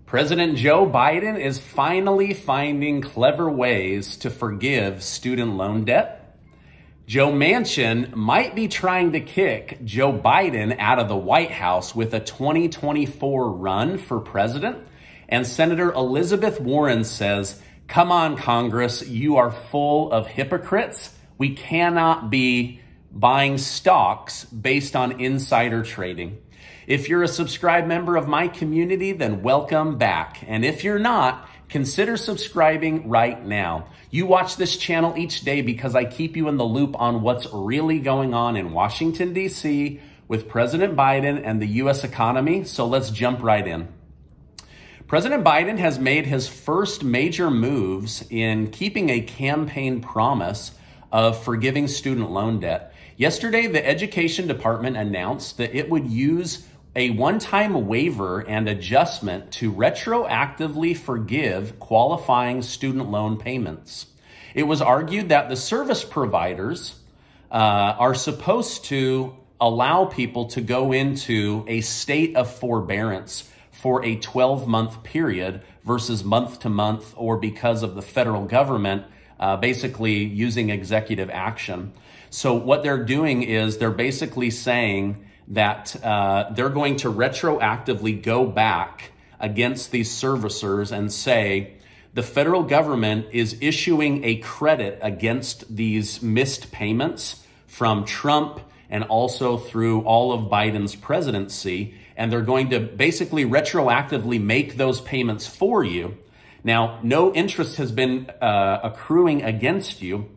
President Joe Biden is finally finding clever ways to forgive student loan debt. Joe Manchin might be trying to kick Joe Biden out of the White House with a 2024 run for president. And Senator Elizabeth Warren says, "Come on, Congress, you are full of hypocrites. We cannot be buying stocks based on insider trading." If you're a subscribed member of my community, then welcome back. And if you're not, consider subscribing right now. You watch this channel each day because I keep you in the loop on what's really going on in Washington, D.C. with President Biden and the U.S. economy. So let's jump right in. President Biden has made his first major moves in keeping a campaign promise of forgiving student loan debt. Yesterday, the Education Department announced that it would use a one-time waiver and adjustment to retroactively forgive qualifying student loan payments. It was argued that the service providers are supposed to allow people to go into a state of forbearance for a 12-month period versus month-to-month, or because of the federal government basically using executive action. So what they're doing is they're basically saying that they're going to retroactively go back against these servicers and say the federal government is issuing a credit against these missed payments from Trump and also through all of Biden's presidency. And they're going to basically retroactively make those payments for you. Now, no interest has been accruing against you,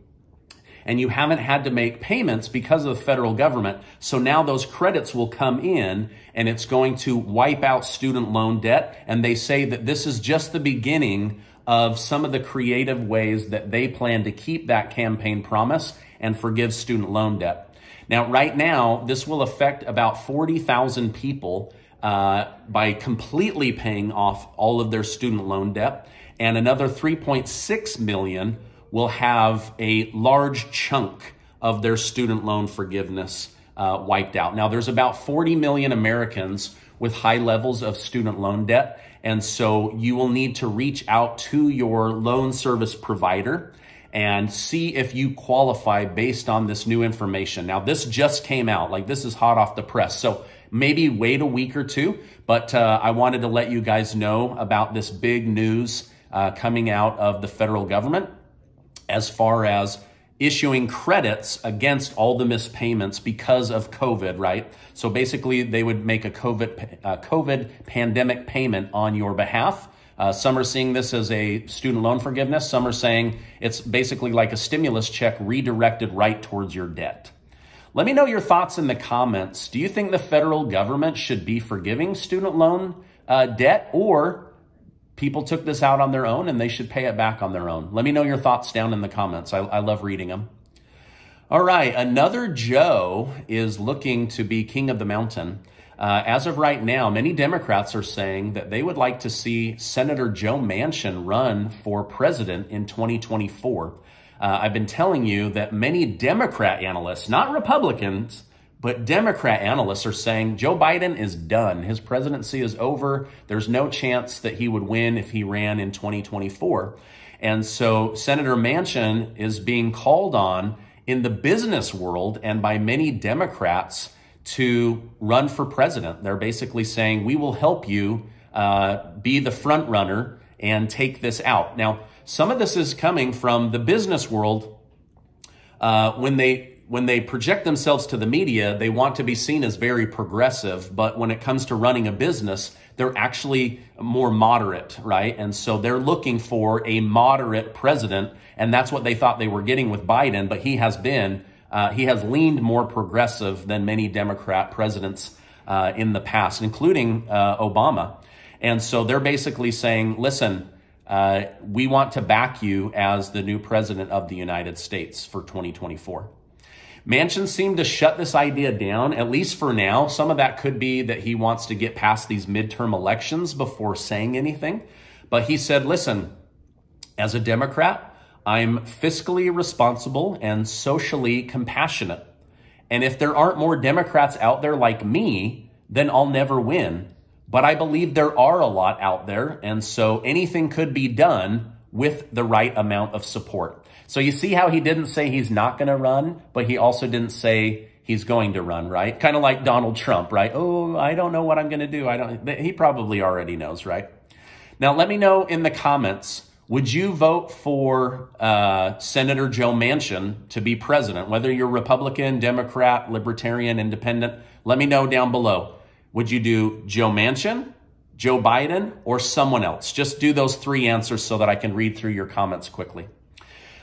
and you haven't had to make payments because of the federal government. So now those credits will come in, and it's going to wipe out student loan debt. And they say that this is just the beginning of some of the creative ways that they plan to keep that campaign promise and forgive student loan debt. Now, right now, this will affect about 40,000 people by completely paying off all of their student loan debt, and another 3.6 million will have a large chunk of their student loan forgiveness wiped out. Now, there's about 40 million Americans with high levels of student loan debt, and so you will need to reach out to your loan service provider and see if you qualify based on this new information. Now, this just came out, like this is hot off the press. So maybe wait a week or two, but I wanted to let you guys know about this big news coming out of the federal government as far as issuing credits against all the missed payments because of COVID, right? So basically they would make a COVID pandemic payment on your behalf. Some are seeing this as a student loan forgiveness. Some are saying it's basically like a stimulus check redirected right towards your debt. Let me know your thoughts in the comments. Do you think the federal government should be forgiving student loan debt, or people took this out on their own and they should pay it back on their own? Let me know your thoughts down in the comments. I love reading them. All right, another Joe is looking to be king of the mountain. As of right now, many Democrats are saying that they would like to see Senator Joe Manchin run for president in 2024. I've been telling you that many Democrat analysts, not Republicans, but Democrat analysts are saying Joe Biden is done. His presidency is over. There's no chance that he would win if he ran in 2024. And so Senator Manchin is being called on in the business world and by many Democrats to run for president. They're basically saying, we will help you be the front runner and take this out. Now, some of this is coming from the business world. When they project themselves to the media, they want to be seen as very progressive. But when it comes to running a business, they're actually more moderate, right? And so they're looking for a moderate president. And that's what they thought they were getting with Biden. But he has leaned more progressive than many Democrat presidents in the past, including Obama. And so they're basically saying, listen, we want to back you as the new president of the United States for 2024. Manchin seemed to shut this idea down, at least for now. Some of that could be that he wants to get past these midterm elections before saying anything. But he said, listen, as a Democrat, I'm fiscally responsible and socially compassionate. And if there aren't more Democrats out there like me, then I'll never win. but I believe there are a lot out there. And so anything could be done with the right amount of support. So you see how he didn't say he's not going to run, but he also didn't say he's going to run, right? Kind of like Donald Trump, right? Oh, I don't know what I'm going to do. He probably already knows, right? Now, let me know in the comments, would you vote for Senator Joe Manchin to be president? Whether you're Republican, Democrat, Libertarian, Independent, let me know down below. Would you do Joe Manchin, Joe Biden, or someone else? Just do those three answers so that I can read through your comments quickly.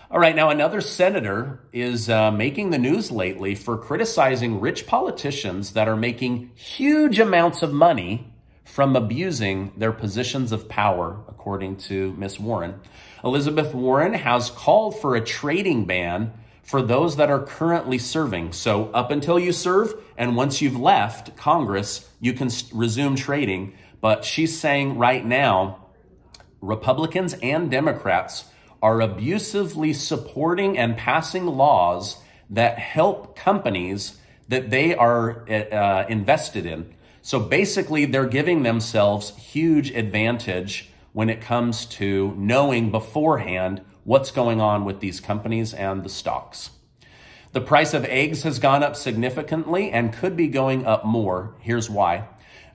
All right, now another senator is making the news lately for criticizing rich politicians that are making huge amounts of money from abusing their positions of power, according to Ms. Warren. Elizabeth Warren has called for a trading ban for those that are currently serving. So up until you serve, and once you've left Congress, you can resume trading. But she's saying right now, Republicans and Democrats are abusively supporting and passing laws that help companies that they are invested in. So basically, they're giving themselves huge advantage when it comes to knowing beforehand what's going on with these companies and the stocks. The price of eggs has gone up significantly and could be going up more. Here's why.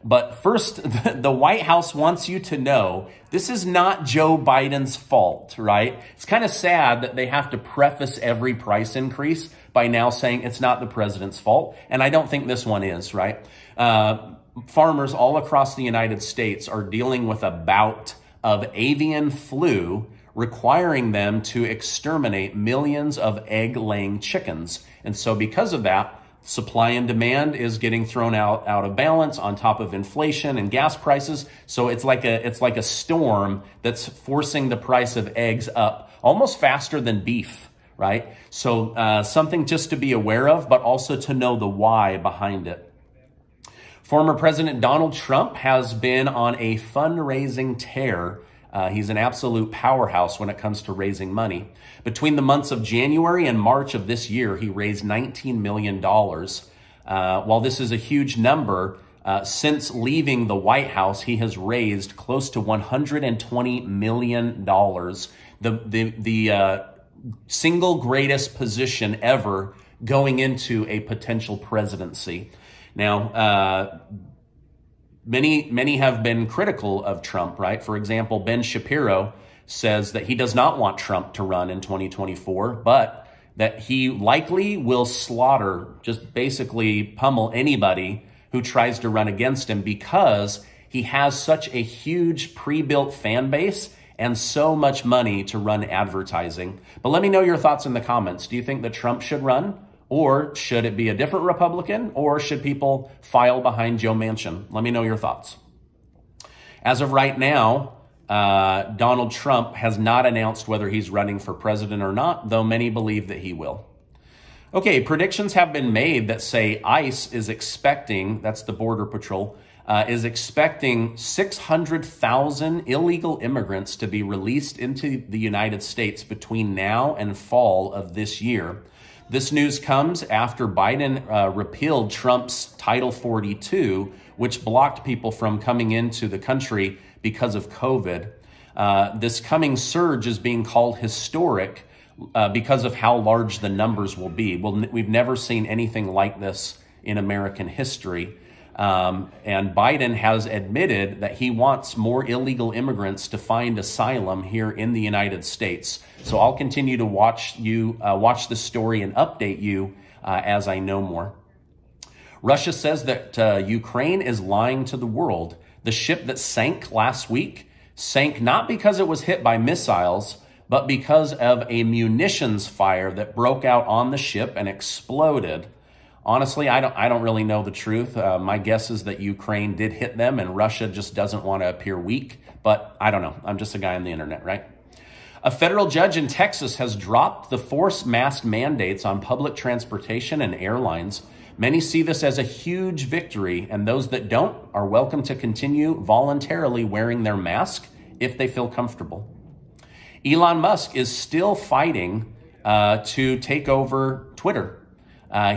But first, the White House wants you to know this is not Joe Biden's fault, right? It's kind of sad that they have to preface every price increase by now saying it's not the president's fault. And I don't think this one is, right? Farmers all across the United States are dealing with a bout of avian flu requiring them to exterminate millions of egg-laying chickens. And so because of that, supply and demand is getting thrown out of balance on top of inflation and gas prices. So it's like a storm that's forcing the price of eggs up almost faster than beef, right? So something just to be aware of, but also to know the why behind it. Former President Donald Trump has been on a fundraising tear. He's an absolute powerhouse when it comes to raising money. Between the months of January and March of this year, he raised $19 million. While this is a huge number, since leaving the White House, he has raised close to $120 million. The single greatest position ever going into a potential presidency. Now, Many have been critical of Trump, right? For example, Ben Shapiro says that he does not want Trump to run in 2024, but that he likely will slaughter, just basically pummel anybody who tries to run against him because he has such a huge pre-built fan base and so much money to run advertising. But let me know your thoughts in the comments. Do you think that Trump should run? Or should it be a different Republican? Or should people file behind Joe Manchin? Let me know your thoughts. As of right now, Donald Trump has not announced whether he's running for president or not, though many believe that he will. Okay, predictions have been made that say ICE is expecting, that's the Border Patrol, is expecting 600,000 illegal immigrants to be released into the United States between now and fall of this year. This news comes after Biden repealed Trump's Title 42, which blocked people from coming into the country because of COVID. This coming surge is being called historic because of how large the numbers will be. Well, we've never seen anything like this in American history. And Biden has admitted that he wants more illegal immigrants to find asylum here in the United States. So I'll continue to watch this story and update you as I know more. Russia says that Ukraine is lying to the world. The ship that sank last week sank not because it was hit by missiles, but because of a munitions fire that broke out on the ship and exploded. Honestly, I don't really know the truth. My guess is that Ukraine did hit them and Russia just doesn't want to appear weak. But I don't know. I'm just a guy on the internet, right? A federal judge in Texas has dropped the forced mask mandates on public transportation and airlines. Many see this as a huge victory, and those that don't are welcome to continue voluntarily wearing their mask if they feel comfortable. Elon Musk is still fighting to take over Twitter.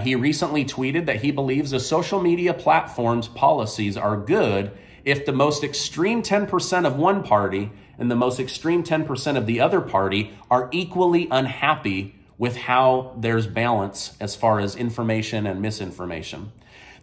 He recently tweeted that he believes the social media platform's policies are good if the most extreme 10% of one party and the most extreme 10% of the other party are equally unhappy with how there's balance as far as information and misinformation.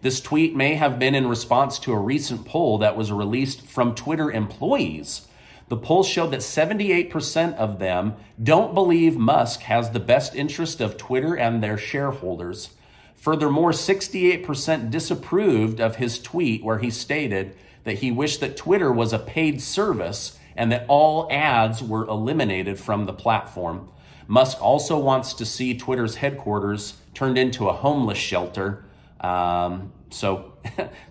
This tweet may have been in response to a recent poll that was released from Twitter employees. The poll showed that 78% of them don't believe Musk has the best interest of Twitter and their shareholders. Furthermore, 68% disapproved of his tweet where he stated that he wished that Twitter was a paid service and that all ads were eliminated from the platform. Musk also wants to see Twitter's headquarters turned into a homeless shelter. So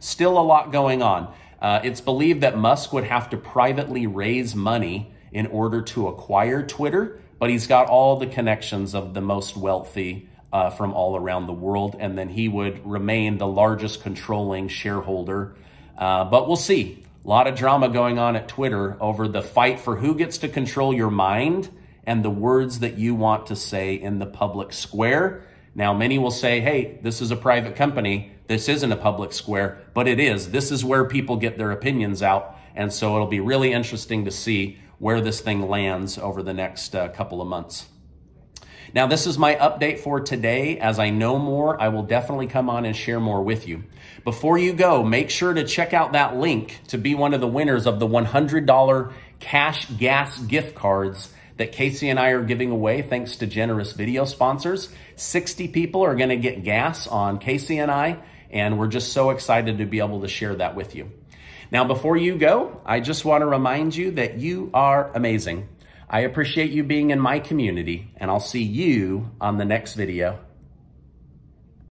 still a lot going on. It's believed that Musk would have to privately raise money in order to acquire Twitter, but he's got all the connections of the most wealthy from all around the world, and then he would remain the largest controlling shareholder. But we'll see. A lot of drama going on at Twitter over the fight for who gets to control your mind and the words that you want to say in the public square. Now, many will say, hey, this is a private company. This isn't a public square, but it is. This is where people get their opinions out. And so it'll be really interesting to see where this thing lands over the next couple of months. Now, this is my update for today. As I know more, I will definitely come on and share more with you. Before you go, make sure to check out that link to be one of the winners of the $100 cash gas gift cards that Casey and I are giving away thanks to generous video sponsors. 60 people are going to get gas on Casey and I, and we're just so excited to be able to share that with you. Now, before you go, I just want to remind you that you are amazing. I appreciate you being in my community, and I'll see you on the next video.